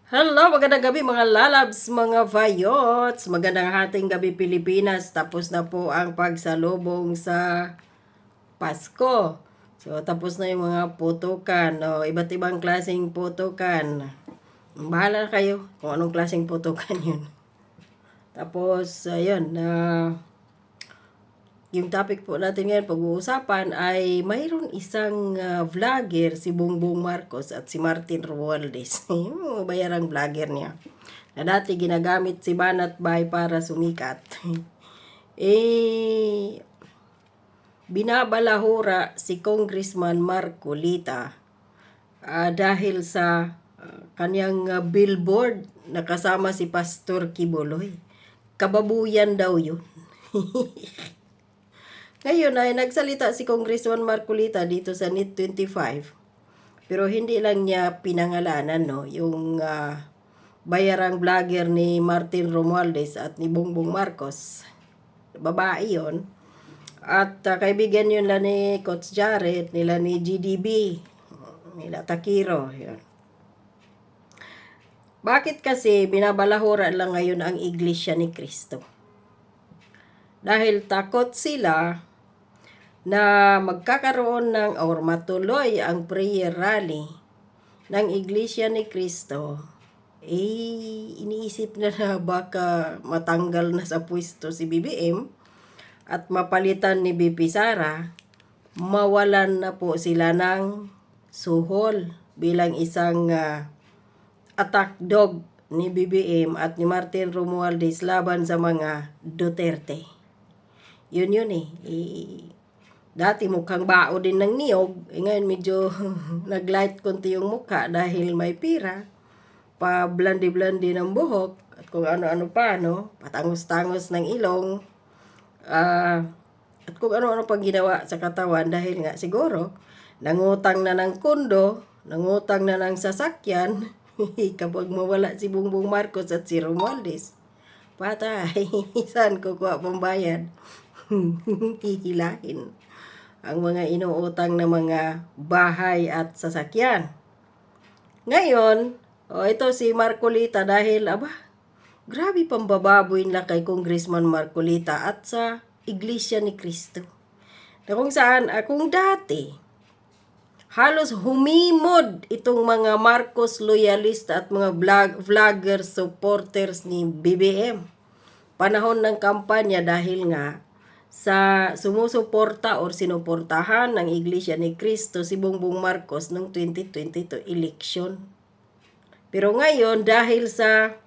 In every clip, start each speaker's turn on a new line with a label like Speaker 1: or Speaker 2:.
Speaker 1: Hello, magandang gabi mga lalabs, mga vayots. Magandang hating gabi Pilipinas. Tapos na po ang pagsalubong sa Pasko. So, tapos na yung mga putukan. O, iba't ibang klaseng putukan. Bahala kayo kung anong klaseng putukan yun. Tapos, ayun, yung topic po natin ngayon, pag-uusapan ay mayroon isang vlogger, si Bongbong Marcos at si Martin Romualdez. Yung bayarang vlogger niya. Na dati ginagamit si Banat Bay para sumikat. Binabalahura si Congressman Marcolita dahil sa kanyang billboard na kasama si Pastor Kibuloy. Kababuyan daw yun. Ngayon ay nagsalita si Congressman Marcolita dito sa NIT 25. Pero hindi lang niya pinangalanan yung bayarang vlogger ni Martin Romualdez at ni Bongbong Marcos. Babae yon. At kaibigan yun lang ni Coach Jared, nila ni GDB, nila Takiro. Yun. Bakit kasi binabalahura lang ngayon ang Iglesia ni Cristo? Dahil takot sila na magkakaroon ng or matuloy ang prayer rally ng Iglesia ni Cristo, iniisip na baka matanggal na sa pwesto si BBM at mapalitan ni BP Sara, mawalan na po sila ng suhol bilang isang attack dog ni BBM at ni Martin Romualdez laban sa mga Duterte. Yun dati mukhang bao din ng niyog. Ngayon medyo naglight konti yung mukha dahil may pira. Pa-blandi-blandi ng buhok. At kung ano-ano pa, patangos-tangos ng ilong. At kung ano-ano pang ginawa sa katawan dahil nga siguro, nangutang na ng kondo, nangutang na ng sasakyan. Kapag mawala si Bongbong Marcos at si Romualdez, patay. Saan kukuha pambayad? Hihilahin ang mga inuutang na mga bahay at sasakyan. Ngayon, ito si Marcolita dahil, grabe pambababoy na kay Congressman Marcolita at sa Iglesia ni Cristo. Na kung saan, kung dati, halos humimod itong mga Marcos loyalist at mga vlogger supporters ni BBM. Panahon ng kampanya dahil nga sa sumusuporta or sinuportahan ng Iglesia ni Cristo si Bongbong Marcos noong 2022 election. Pero ngayon dahil sa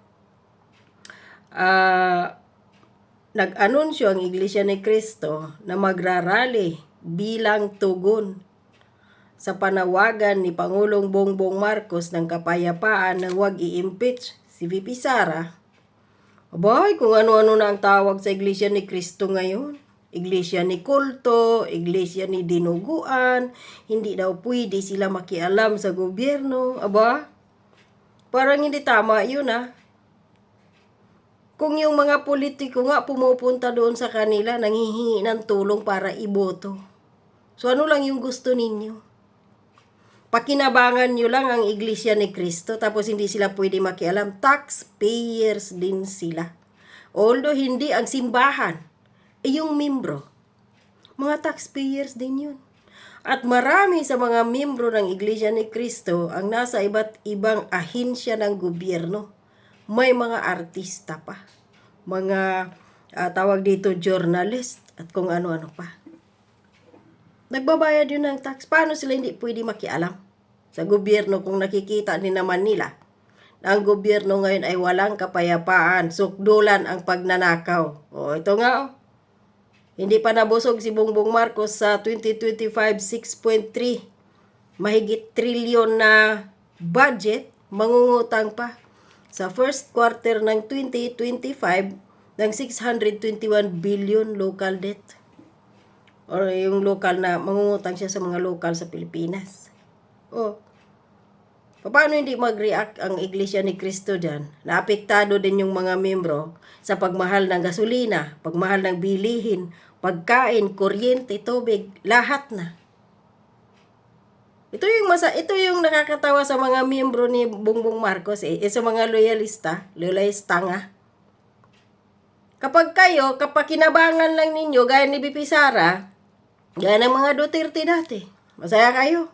Speaker 1: nag-anunsyo ang Iglesia ni Cristo na magrarally bilang tugon sa panawagan ni Pangulong Bongbong Marcos ng kapayapaan na huwag i-impeach si VP Sara, kung ano-ano na ang tawag sa Iglesia ni Cristo ngayon. Iglesia ni kulto, iglesia ni dinuguan, hindi daw pwede sila makialam sa gobyerno. Parang hindi tama yun Kung yung mga politiko nga pumupunta doon sa kanila, nanghihingi ng tulong para iboto. So ano lang yung gusto ninyo? Pakinabangan nyo lang ang Iglesia ni Cristo tapos hindi sila pwede makialam. Taxpayers din sila. Although hindi ang simbahan, yung membro, mga taxpayers din yun. At marami sa mga membro ng Iglesia ni Cristo ang nasa iba't ibang ahensya ng gobyerno. May mga artista pa, mga tawag dito journalist at kung ano-ano pa. Nagbabayad yun ng tax. Paano sila hindi pwede makialam sa gobyerno kung nakikita din naman nila na ang gobyerno ngayon ay walang kapayapaan, sukdulan ang pagnanakaw. Ito nga hindi pa nabusog si Bongbong Marcos sa 2025 6.3 mahigit trilyon na budget, mangungutang pa sa first quarter ng 2025 ng 621 billion local debt. Or yung local na mangungutang siya sa mga local sa Pilipinas. Paano hindi mag-react ang Iglesia ni Cristo dyan? Naapektado din yung mga membro sa pagmahal ng gasolina, pagmahal ng bilihin, pagkain, kuryente, tubig, lahat na. Ito yung nakakatawa sa mga miyembro ni Bongbong Marcos sa mga loyalista nga. Kapag kinabangan lang ninyo, gaya ni BP Sara, gaya ng mga Duterte dati, masaya kayo.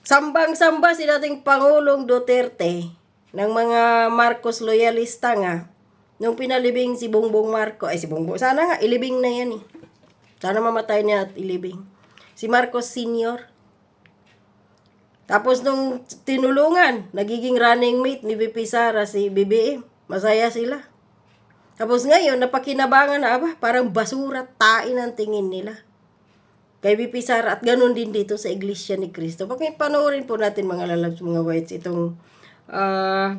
Speaker 1: Sambang-samba si dating Pangulong Duterte ng mga Marcos loyalista nga, nung pinalibing si Bongbong Marcos, sana nga, ilibing na yan eh. Sana mamatay niya at ilibing. Si Marcos Sr. Tapos nung tinulungan, nagiging running mate ni BP Sara si BBM. Masaya sila. Tapos ngayon, napakinabangan na, parang basura, tain ang tingin nila kay BP Sara, at ganun din dito sa Iglesia ni Cristo. Bakit panoorin po natin mga lalabs, mga whites, itong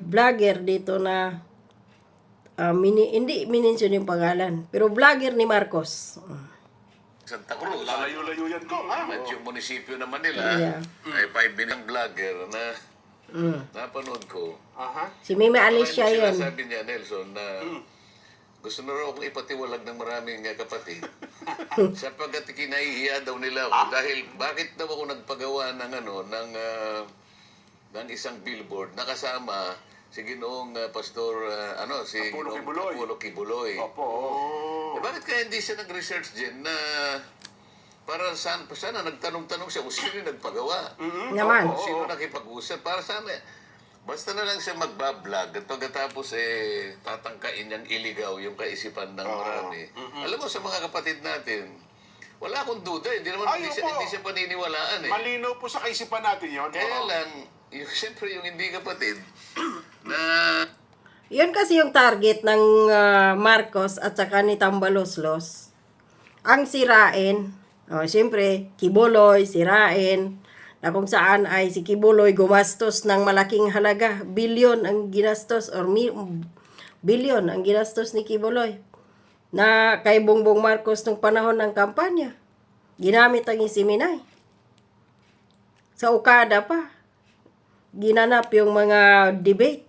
Speaker 1: vlogger dito na hindi minention yung pangalan, pero vlogger ni Marcos.
Speaker 2: Santa Cruz.
Speaker 3: Lalayo-layo yan ko, ha?
Speaker 2: At yung munisipyo naman nila,
Speaker 1: Yeah.
Speaker 2: ay 5 binang vlogger na napanood ko.
Speaker 3: Aha.
Speaker 1: Si Mimi Alicia yun.
Speaker 2: Sabi niya, Nelson, na gusto na raw akong ipatiwalag ng maraming kapatid. Sapagkat kinahihiya daw nila ako. Dahil bakit daw ako nagpagawa ng isang billboard na kasama si Ginoong Pastor, si
Speaker 3: Apollo
Speaker 2: Ginoong
Speaker 3: Kibuloy.
Speaker 2: Apollo Kibuloy.
Speaker 3: Opo.
Speaker 2: Bakit kaya hindi siya nag-research din na para sana nagtanong-tanong siya kung sino yung nagpagawa?
Speaker 1: Naman.
Speaker 2: Kung sino nakipag-usap? Para sana, basta na lang siya magbablog at pagkatapos tatangkain niyang iligaw yung kaisipan ng marami. Alam mo, sa mga kapatid natin, wala akong duda. Hindi siya paniniwalaan eh.
Speaker 3: Malinaw po sa kaisipan natin yun.
Speaker 2: Kaya lang, siyempre yung hindi kapatid, na
Speaker 1: Yun kasi yung target ng Marcos at saka ni Tambaloslos. Ang sirain, siyempre, Kibuloy, sirain, na kung saan ay si Kibuloy gumastos ng malaking halaga, bilyon ang ginastos, bilyon ang ginastos ni Kibuloy na kay Bongbong Marcos nung panahon ng kampanya. Ginamit ang isiminay. Sa Okada pa, ginanap yung mga debate.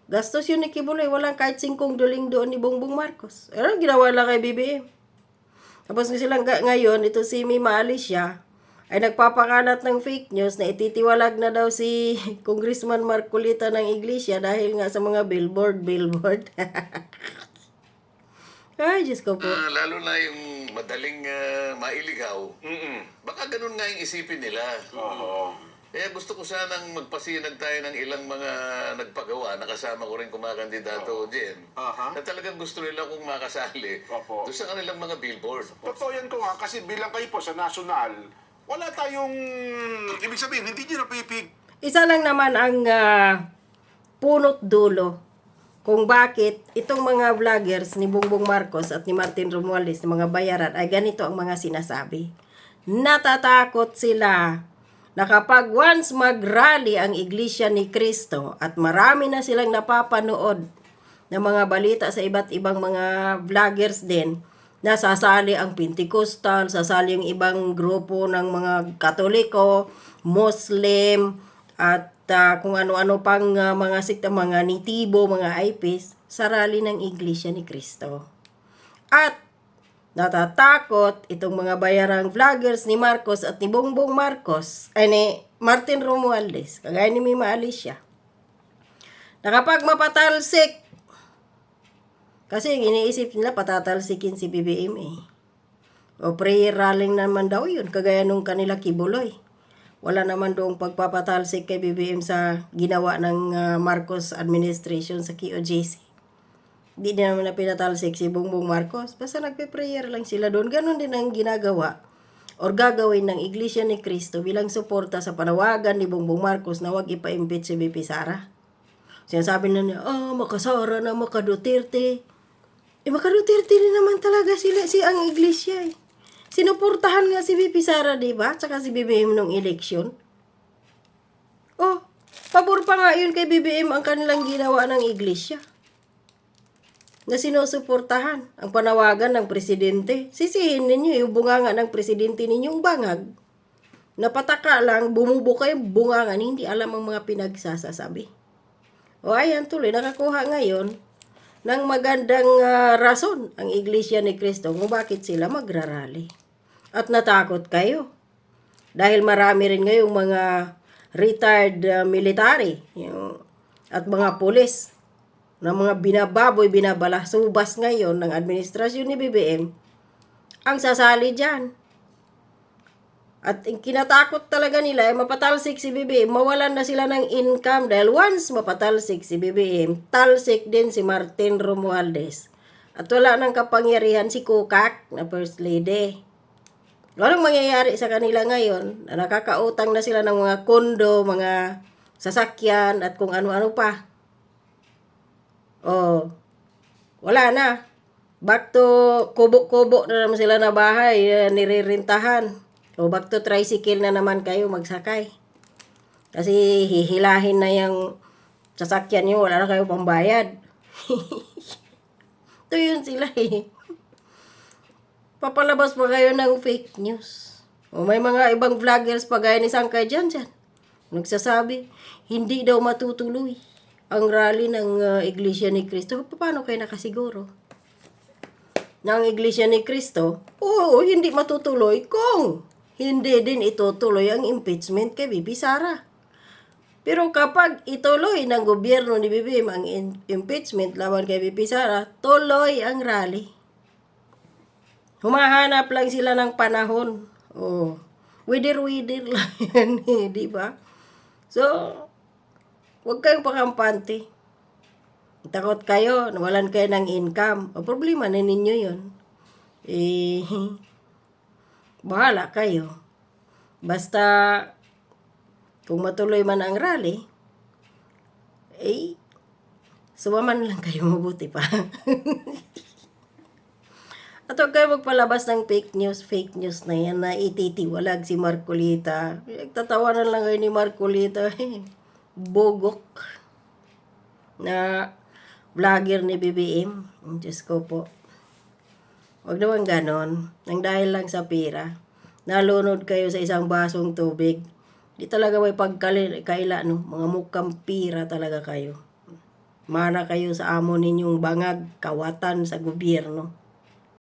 Speaker 1: Gastos yun ni Kibuloy, walang kahit 5 duling doon ni Bongbong Marcos. Ano ginawa lang kay BBM? Tapos silang ngayon, ito si Mima Alicia, ay nagpapakalat ng fake news na ititiwalag na daw si Congressman Marcolita ng Iglesia dahil nga sa mga billboard. Ay, Diyos ko po.
Speaker 2: lalo na yung madaling mailigaw, baka ganun nga yung isipin nila.
Speaker 3: Oo.
Speaker 2: Kaya gusto ko sanang magpasinag tayo ng ilang mga nagpagawa, nakasama ko rin kumakandidato dyan, na talagang gusto nila kung makasali
Speaker 3: Opo.
Speaker 2: doon sa kanilang mga billboard.
Speaker 3: Totoo yan ko nga, kasi bilang kayo po sa national, wala tayong, ibig sabihin, hindi nyo napipig.
Speaker 1: Isa lang naman ang punot dulo kung bakit itong mga vloggers ni Bongbong Marcos at ni Martin Romualdez, ng mga bayaran, ay ganito ang mga sinasabi. Natatakot sila na kapag once mag-rally ang Iglesia ni Cristo at marami na silang napapanood ng mga balita sa iba't ibang mga vloggers din, na sasali ang Pentecostal, sasali yung ibang grupo ng mga Katoliko, Muslim, at kung ano-ano pang mga sikta, mga Nitibo, mga IPs, sa rally ng Iglesia ni Cristo. At natatakot itong mga bayarang vloggers ni Marcos at ni Bongbong Marcos, ay ni Martin Romualdez, kagaya ni Mima Alicia, na kapag mapatalsik, kasi iniisip nila patatalsikin si BBM o prayer rallying naman daw yun, kagaya nung kanila Kibuloy. Wala naman doong pagpapatalsik kay BBM sa ginawa ng Marcos administration sa QOJC. Di naman na pinatalsik si Bongbong Marcos. Basta nagpe-prayer lang sila doon. Ganon din ang ginagawa or gagawin ng Iglesia ni Cristo bilang suporta sa panawagan ni Bongbong Marcos na huwag ipa-impeach si BP Sara. Sinasabi na niya, makasara na, makaduterte. Makaduterte rin naman talaga si ang Iglesia eh. Sinuportahan nga si BP Sara, diba? Tsaka si BBM nung eleksyon. Pabor pa nga yun kay BBM ang kanilang ginawa ng Iglesia, na sinusuportahan ang panawagan ng presidente. Sisihin ninyo yung bunganga ng presidente ninyong bangag. Napataka lang, bumubuka yung bungangan, hindi alam ang mga pinagsasasabi. Ayan tuloy, nakakuha ngayon ng magandang rason ang Iglesia ni Cristo kung bakit sila magrarally. At natakot kayo. Dahil marami rin ngayong mga retired military at mga pulis na mga binababoy, binabalasubas ngayon ng administrasyon ni BBM ang sasali dyan. At kinatakot talaga nila ay mapatalsik si BBM, mawalan na sila ng income dahil once mapatalsik si BBM, talsik din si Martin Romualdez. At wala nang kapangyarihan si Kukak na First Lady. Anong mangyayari sa kanila ngayon? Na nakakautang na sila ng mga kondo, mga sasakyan at kung ano-ano pa. Oh, wala na. Back to kubo-kubo na naman sila na bahay, nirerintahan. O back to tricycle na naman kayo magsakay. Kasi hihilahin na yung sasakyan nyo, wala na kayo pambayad. Ito yun sila eh. Papalabas pa kayo ng fake news. O may mga ibang vloggers pa gaya ni Sangkay dyan. Nagsasabi, hindi daw matutuloy ang rally ng Iglesia ni Cristo. Paano kayo nakasiguro? Ng Iglesia ni Cristo, hindi matutuloy kung hindi din itutuloy ang impeachment kay Bibi Sara. Pero kapag ituloy ng gobyerno ni BBM ang impeachment laban kay Bibi Sara, tuloy ang rally. Humahanap lang sila ng panahon. Wider-wider lang yan di ba? So, huwag kayong pakampante. Takot kayo, nawalan kayo ng income. O problema na ninyo yun. Bahala kayo. Basta, kung matuloy man ang rally, sumaman lang kayo, mabuti pa. At huwag kayo magpalabas ng fake news na yan na ititiwalag si Marcolita. Nagtatawanan lang kayo ni Marcolita. Bogok na vlogger ni BBM. Diyos ko po. Huwag naman ganon. Nang dahil lang sa pira, nalunod kayo sa isang basong tubig. Di talaga may pagkaila, no? Mga mukhang pira talaga kayo. Mana kayo sa amo ninyong bangag, kawatan sa gobyerno.